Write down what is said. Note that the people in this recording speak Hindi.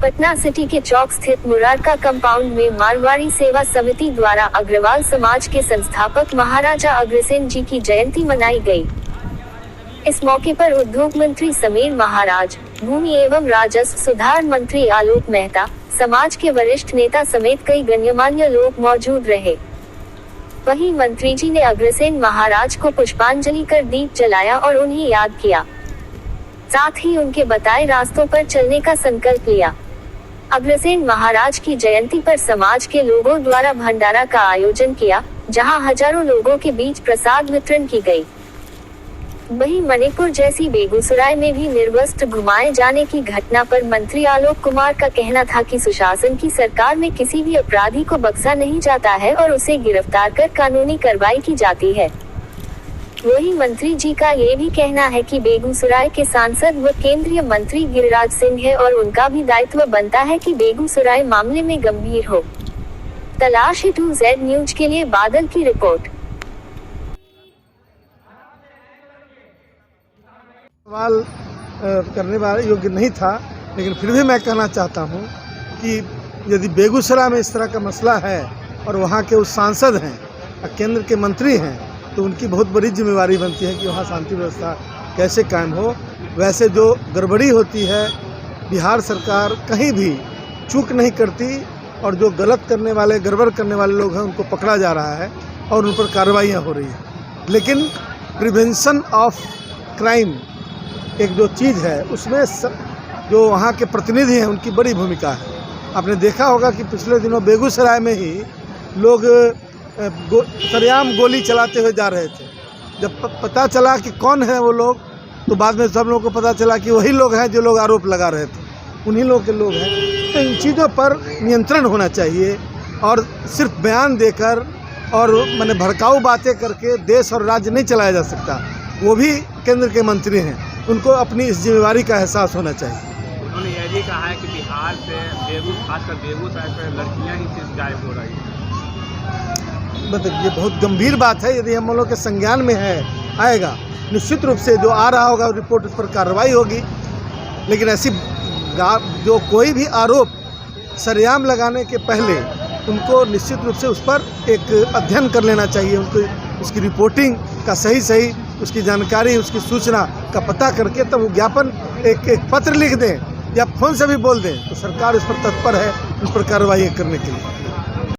पटना सिटी के चौक स्थित मुरारका कंपाउंड में मारवाड़ी सेवा समिति द्वारा अग्रवाल समाज के संस्थापक महाराजा अग्रसेन जी की जयंती मनाई गई। इस मौके पर उद्योग मंत्री समीर महाराज, भूमि एवं राजस्व सुधार मंत्री आलोक मेहता, समाज के वरिष्ठ नेता समेत कई गण्यमान्य लोग मौजूद रहे। वहीं मंत्री जी ने अग्रसेन महाराज को पुष्पांजलि कर दीप जलाया और उन्हें याद किया। साथ ही उनके बताए रास्तों पर चलने का संकल्प लिया। अग्रसेन महाराज की जयंती पर समाज के लोगों द्वारा भंडारा का आयोजन किया, जहां हजारों लोगों के बीच प्रसाद वितरण की गई। वहीं मणिपुर जैसी बेगूसराय में भी निर्वस्त्र घुमाए जाने की घटना पर मंत्री आलोक कुमार का कहना था कि सुशासन की सरकार में किसी भी अपराधी को बख्शा नहीं जाता है और उसे गिरफ्तार कर कानूनी कार्रवाई की जाती है। वहीं मंत्री जी का ये भी कहना है कि बेगूसराय के सांसद व केंद्रीय मंत्री गिरिराज सिंह है और उनका भी दायित्व बनता है कि बेगूसराय मामले में गंभीर हो। तलाश 2Z न्यूज के लिए बादल की रिपोर्ट। सवाल करने वाला योग्य नहीं था, लेकिन फिर भी मैं कहना चाहता हूं कि यदि बेगूसराय में इस तरह का मसला है और वहां के उस सांसद हैं, केंद्र के मंत्री हैं, तो उनकी बहुत बड़ी जिम्मेवारी बनती है कि वहाँ शांति व्यवस्था कैसे कायम हो। वैसे जो गड़बड़ी होती है, बिहार सरकार कहीं भी चूक नहीं करती और जो गलत करने वाले, गड़बड़ करने वाले लोग हैं उनको पकड़ा जा रहा है और उन पर कार्रवाइयाँ हो रही हैं। लेकिन प्रिवेंशन ऑफ क्राइम एक जो चीज़ है, उसमें जो वहाँ के प्रतिनिधि हैं उनकी बड़ी भूमिका है। आपने देखा होगा कि पिछले दिनों बेगूसराय में ही लोग सरेआम गोली चलाते हुए जा रहे थे। जब पता चला कि कौन है वो लोग, तो बाद में सब लोगों को पता चला कि वही लोग हैं जो लोग आरोप लगा रहे थे, उन्हीं लोग के लोग हैं। तो इन चीज़ों पर नियंत्रण होना चाहिए और सिर्फ बयान देकर और मैंने भड़काऊ बातें करके देश और राज्य नहीं चलाया जा सकता। वो भी केंद्र के मंत्री हैं, उनको अपनी इस जिम्मेवारी का एहसास होना चाहिए। उन्होंने यह भी कहा है कि बिहार से खासकर बेगूसराय पर लड़कियाँ ही सिर्फ गायब हो रही हैं। मतलब ये बहुत गंभीर बात है। यदि हम लोग के संज्ञान में आएगा, निश्चित रूप से जो आ रहा होगा रिपोर्ट, उस पर कार्रवाई होगी। लेकिन ऐसी जो कोई भी आरोप सरेआम लगाने के पहले उनको निश्चित रूप से उस पर एक अध्ययन कर लेना चाहिए। उनको उसकी रिपोर्टिंग का सही उसकी जानकारी, उसकी सूचना का पता करके तब वो ज्ञापन एक पत्र लिख दें या फ़ोन से भी बोल दें, तो सरकार इस पर तत्पर है उन पर कार्रवाई करने के लिए।